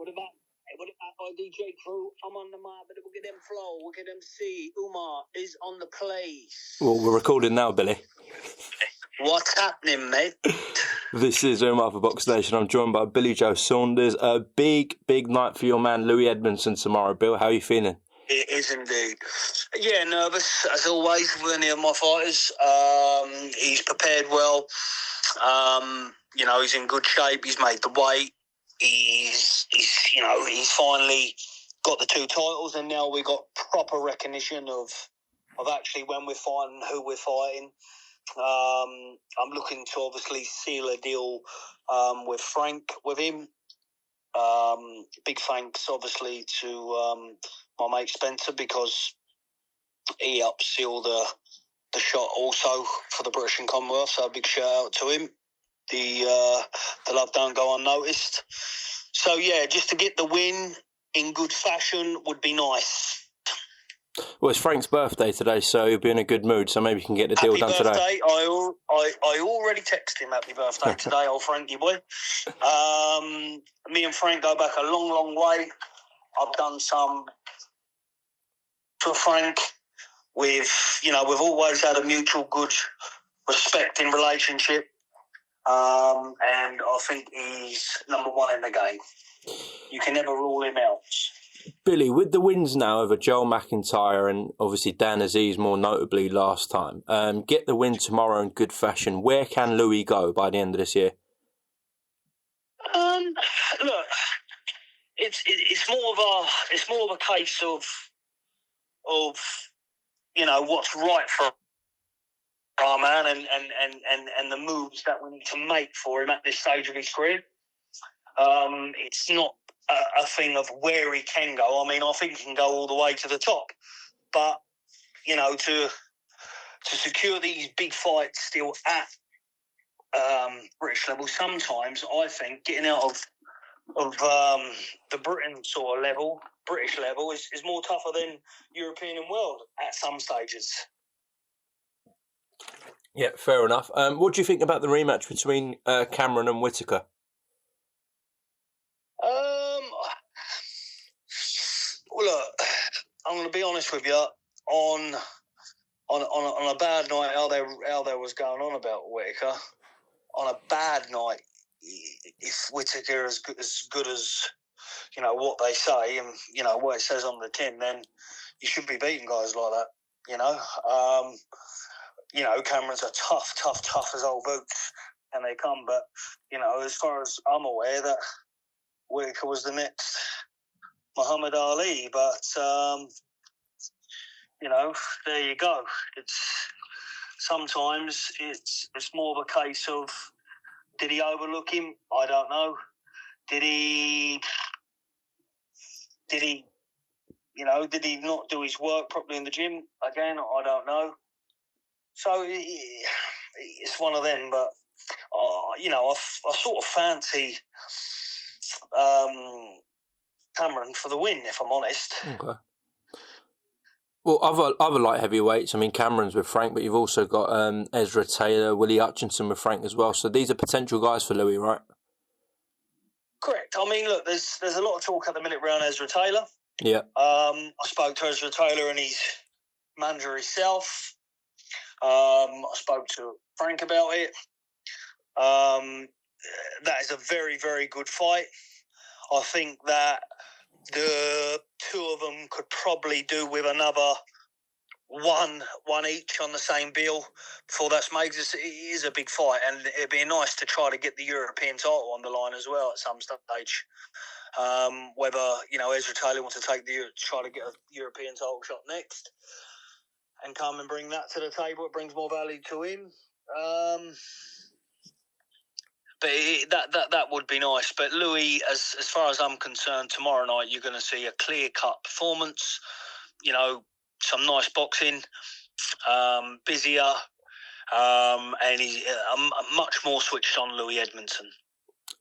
What about our DJ crew? I'm on the mic, but look at them flow, look at them see. Umar is on the place. Well, we're recording now, Billy. What's happening, mate? This is Umar for BoxNation. I'm joined by Billy Joe Saunders. A big night for your man, Louis Edmonson, tomorrow. Bill, how are you feeling? It is indeed. Yeah, nervous, as always, with any of my fighters. He's prepared well. He's in good shape. He's made the weight. He's finally got the 2 titles, and now we got proper recognition of actually when we're fighting, who we're fighting. I'm looking to obviously seal a deal with Frank with him. Big thanks obviously to my mate Spencer, because he helped seal the shot also for the British and Commonwealth, so a big shout out to him. The love don't go unnoticed. So yeah, just to get the win in good fashion would be nice. Well, it's Frank's birthday today, so he'll be in a good mood, so maybe you can get the deal done today. Happy birthday. I already texted him happy birthday today, old Frankie boy. Me and Frank go back a long way. I've done some for Frank. We've always had a mutual good, respecting relationship. And I think he's number 1 in the game. You can never rule him out. Billy, with the wins now over Joel McIntyre and obviously Dan Aziz more notably last time, get the win tomorrow in good fashion. Where can Louis go by the end of this year? Look, it's more of a case of what's right for our man and the moves that we need to make for him at this stage of his career. It's not a thing of where he can go. I mean, I think he can go all the way to the top, but to secure these big fights still at British level, sometimes I think getting out of the Britain sort of level, British level, is more tougher than European and world at some stages. Yeah, fair enough. What do you think about the rematch between Cameron and Whitaker? Well, look, I'm going to be honest with you. On a bad night, how there was going on about Whitaker. On a bad night, if Whitaker is as good as what they say and what it says on the tin, then you should be beating guys like that. Cameron's a tough as old boots, and they come. But as far as I'm aware, that Whitaker was the next Muhammad Ali. But there you go. Sometimes it's more of a case of, did he overlook him? I don't know. Did he not do his work properly in the gym? Again, I don't know. So it's one of them, but I sort of fancy Cameron for the win, if I'm honest. Okay. Well, other light heavyweights. I mean, Cameron's with Frank, but you've also got Ezra Taylor, Willie Hutchinson with Frank as well. So these are potential guys for Louis, right? Correct. I mean, look, there's a lot of talk at the minute around Ezra Taylor. Yeah. I spoke to Ezra Taylor and his manager himself. I spoke to Frank about it. That is a very, very good fight. I think that the 2 of them could probably do with another one each on the same bill before that's made. It is a big fight, and it'd be nice to try to get the European title on the line as well at some stage. Whether Ezra Taylor wants to try to get a European title shot next and come and bring that to the table, it brings more value to him. But that would be nice. But Louis, as far as I'm concerned, tomorrow night you're going to see a clear-cut performance. Some nice boxing, busier, and he's much more switched on, Louis Edmonson,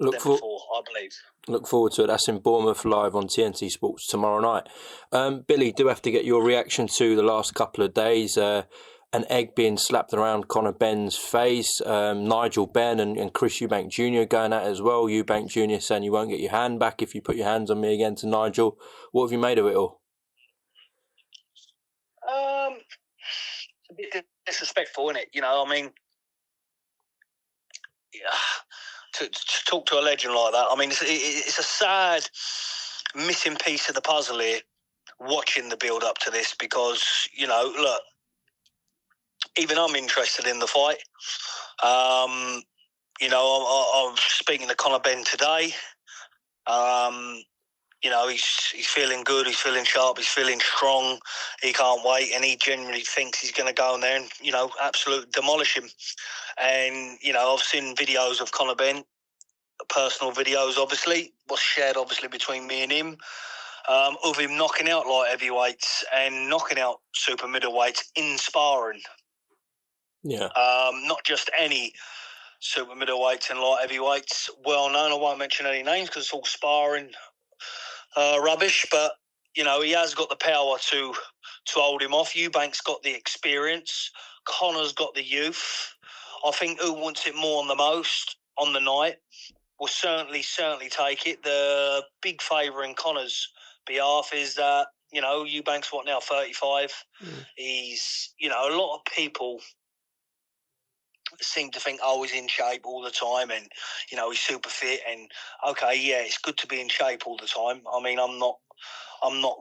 than before, I believe. Look forward to it. That's in Bournemouth live on TNT Sports tomorrow night. Billy, do have to get your reaction to the last couple of days. an egg being slapped around Conor Benn's face, Nigel Benn and Chris Eubank Jr. going at it as well. Eubank Jr. saying you won't get your hand back if you put your hands on me again to Nigel. What have you made of it all? A bit disrespectful, isn't it? You know, I mean, yeah, to talk to a legend like that, I mean, it's a sad missing piece of the puzzle here, watching the build-up to this, because, you know, look, even I'm interested in the fight. You know, I'm speaking to Conor Benn today. You know, he's feeling good, he's feeling sharp, he's feeling strong, he can't wait, and he genuinely thinks he's going to go in there and, you know, absolutely demolish him. And, you know, I've seen videos of Conor Benn, personal videos, obviously, was shared, obviously, between me and him, of him knocking out light heavyweights and knocking out super middleweights in sparring. Yeah. Not just any super middleweights and light heavyweights, well known. I won't mention any names because it's all sparring rubbish, but you know, he has got the power to hold him off. Eubank's got the experience. Conor's got the youth. I think who wants it more on the most on the night will certainly take it. The big favour in Conor's behalf is that, you know, Eubank's what now, 35. He's, you know, a lot of people seem to think, oh, he's in shape all the time and, you know, he's super fit. And, okay, yeah, it's good to be in shape all the time. I mean, I'm not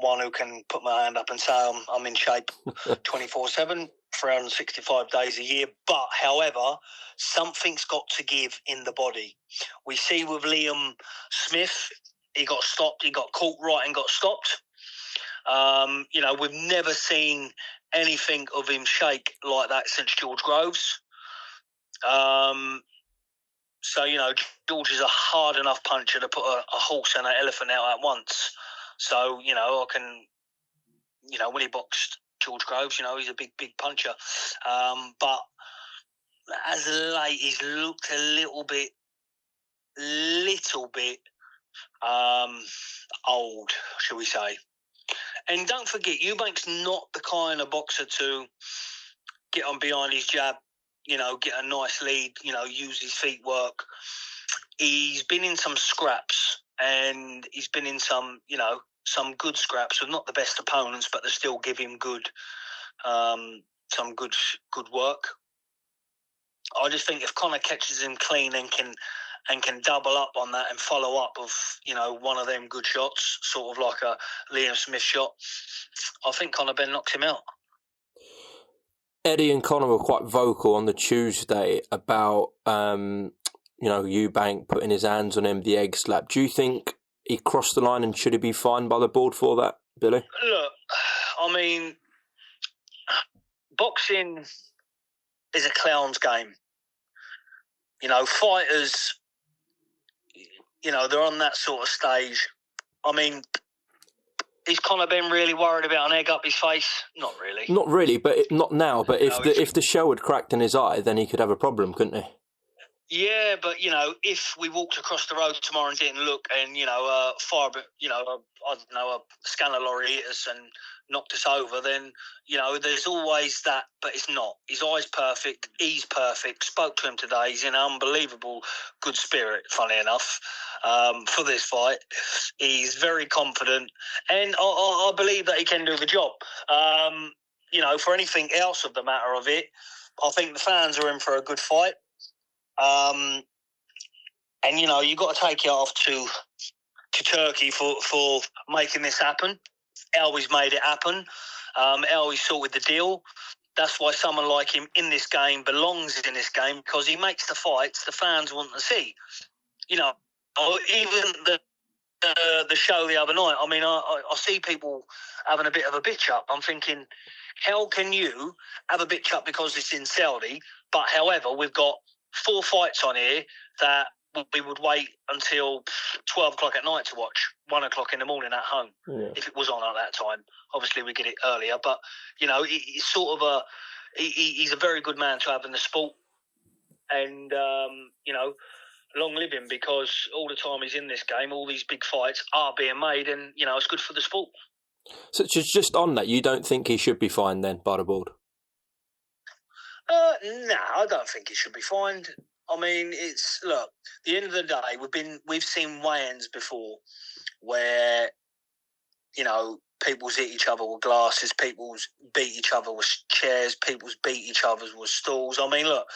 one who can put my hand up and say I'm in shape 24/7, 365 days a year. But, however, something's got to give in the body. We see with Liam Smith, he got stopped, he got caught right and got stopped. You know, we've never seen anything of him shake like that since George Groves. So, you know, George is a hard enough puncher to put a horse and an elephant out at once. So, you know, I can, you know, when he boxed George Groves, you know, he's a big puncher. But as of late, he's looked a little bit old, shall we say. And don't forget, Eubank's not the kind of boxer to get on behind his jab, you know, get a nice lead, you know, use his feet work. He's been in some scraps and he's been in some, you know, some good scraps with not the best opponents, but they still give him good, some good work. I just think if Conor catches him clean and can double up on that and follow up of, you know, one of them good shots, sort of like a Liam Smith shot, I think Conor Benn knocks him out. Eddie and Conor were quite vocal on the Tuesday about, you know, Eubank putting his hands on him, the egg slap. Do you think he crossed the line and should he be fined by the board for that, Billy? Look, I mean, boxing is a clown's game. You know, fighters, you know, they're on that sort of stage. I mean, is Conor Benn really worried about an egg up his face? Not really. Not really, but not now. But if the shell had cracked in his eye, then he could have a problem, couldn't he? Yeah, but, you know, if we walked across the road tomorrow and didn't look and, you know, I don't know, a scanner lorry hit us and knocked us over, then, you know, there's always that, but it's not. His eye's perfect. He's perfect. Spoke to him today. He's in unbelievable good spirit, funny enough, for this fight. He's very confident, and I believe that he can do the job. You know, for anything else of the matter of it, I think the fans are in for a good fight. And, you know, you've got to take it off to Turkey for making this happen. How he's made it happen. How he sorted the deal. That's why someone like him in this game belongs in this game, because he makes the fights the fans want to see. You know, even the show the other night, I mean, I see people having a bit of a bitch up. I'm thinking, how can you have a bitch up because it's in Saudi, but however, we've got 4 fights on here that we would wait until 12 o'clock at night to watch, 1 o'clock in the morning at home, if it was on at that time. Obviously, we get it earlier, but, you know, it's sort of he's a very good man to have in the sport. And, you know, long live him, because all the time he's in this game, all these big fights are being made, and, you know, it's good for the sport. So just on that, you don't think he should be fined then by the board? No, I don't think it should be fined. I mean, look. At the end of the day, we've seen weigh-ins before where people's hit each other with glasses, people's beat each other with chairs, people's beat each other with stools. I mean, look,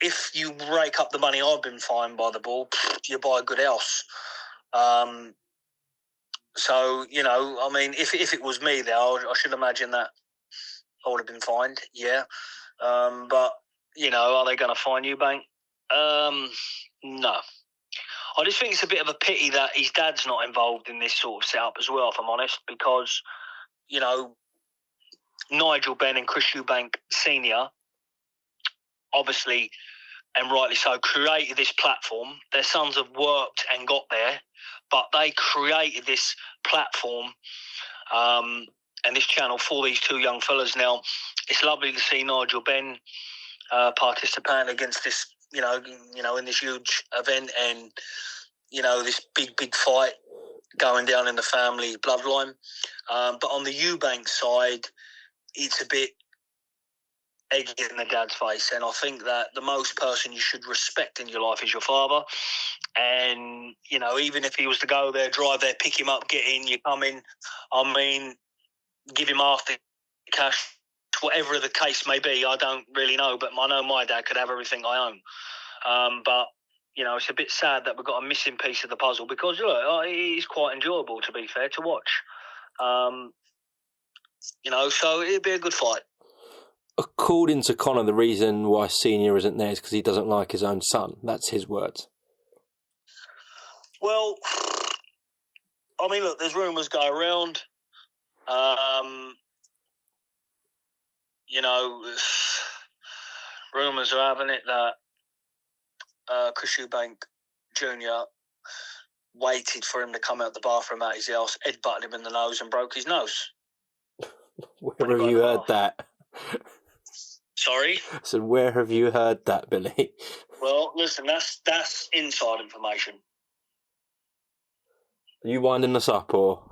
if you rake up the money I've been fined by the ball, you buy a good house. So, I mean, if it was me there, I should imagine that I would have been fined, yeah. But, are they going to fine Eubank? No. I just think it's a bit of a pity that his dad's not involved in this sort of setup as well, if I'm honest, because, Nigel Benn and Chris Eubank Sr. obviously, and rightly so, created this platform. Their sons have worked and got there, but they created this platform and this channel for these two young fellas. Now, it's lovely to see Nigel Benn participating against this, in this huge event and, this big fight going down in the family bloodline. But on the Eubank side, it's a bit egg in the dad's face. And I think that the most person you should respect in your life is your father. And, even if he was to go there, drive there, pick him up, get in, you come in, I mean, give him half the cash, whatever the case may be. I don't really know, but I know my dad could have everything I own. But, it's a bit sad that we've got a missing piece of the puzzle because, look, it is quite enjoyable, to be fair, to watch. So it'd be a good fight. According to Conor, the reason why Senior isn't there is because he doesn't like his own son. That's his words. Well, I mean, look, there's rumours go around. Rumours are having it that Chris Eubank Jr. waited for him to come out the bathroom at his house, headbutted him in the nose and broke his nose. Where have you heard that? Sorry? I said, where have you heard that, Billy? Well, listen, that's inside information. Are you winding us up, or...?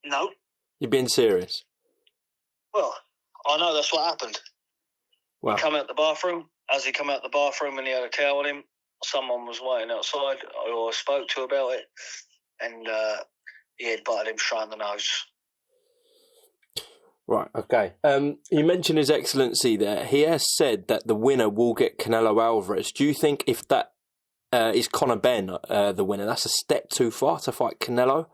No. You're being serious? Well, I know that's what happened. Wow. He come out the bathroom. As he come out the bathroom and he had a towel on him, someone was waiting outside who I spoke to about it, and he had butted him straight in the nose. Right, okay. You mentioned His Excellency there. He has said that the winner will get Canelo Alvarez. Do you think if that is Conor Benn the winner, that's a step too far to fight Canelo?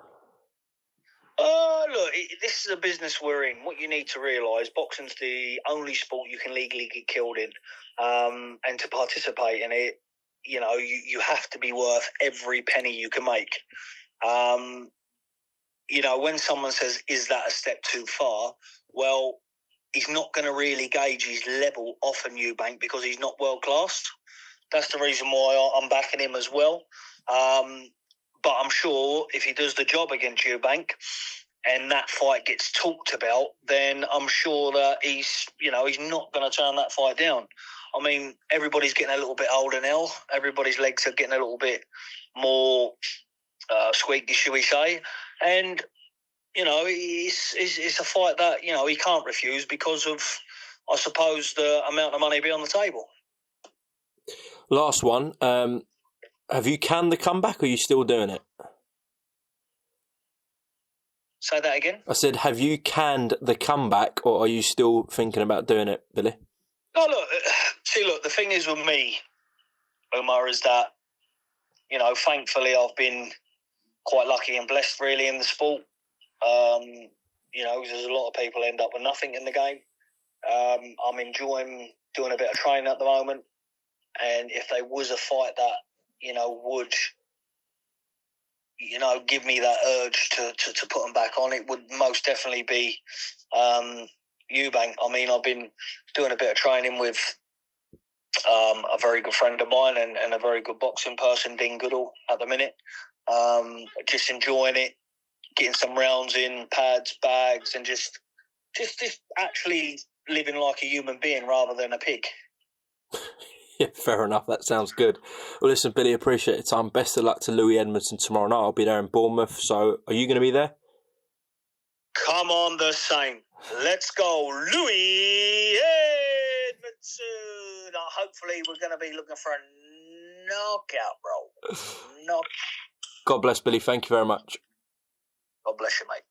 Look, this is a business we're in. What you need to realise, boxing's the only sport you can legally get killed in. And to participate in it, you have to be worth every penny you can make. When someone says, is that a step too far? Well, he's not going to really gauge his level off of Eubank because he's not world class. That's the reason why I'm backing him as well. But I'm sure if he does the job against Eubank and that fight gets talked about, then I'm sure that he's not going to turn that fight down. I mean, everybody's getting a little bit older now. Everybody's legs are getting a little bit more squeaky, shall we say. And, it's a fight that, he can't refuse because of, I suppose, the amount of money be on the table. Last one. Have you canned the comeback or are you still doing it? Say that again? I said, have you canned the comeback or are you still thinking about doing it, Billy? No, look, the thing is with me, Umar, is that, thankfully I've been quite lucky and blessed really in the sport. There's a lot of people end up with nothing in the game. I'm enjoying doing a bit of training at the moment. And if there was a fight that, would, give me that urge to put them back on, it would most definitely be Eubank. I mean, I've been doing a bit of training with a very good friend of mine and a very good boxing person, Dean Goodall, at the minute. Just enjoying it, getting some rounds in, pads, bags, and just actually living like a human being rather than a pig. Yeah, fair enough. That sounds good. Well, listen, Billy, appreciate your time. Best of luck to Louis Edmonson tomorrow night. I'll be there in Bournemouth. So are you going to be there? Come on the same. Let's go, Louis! soon. Hopefully, we're going to be looking for a knockout, bro. God bless, Billy. Thank you very much. God bless you, mate.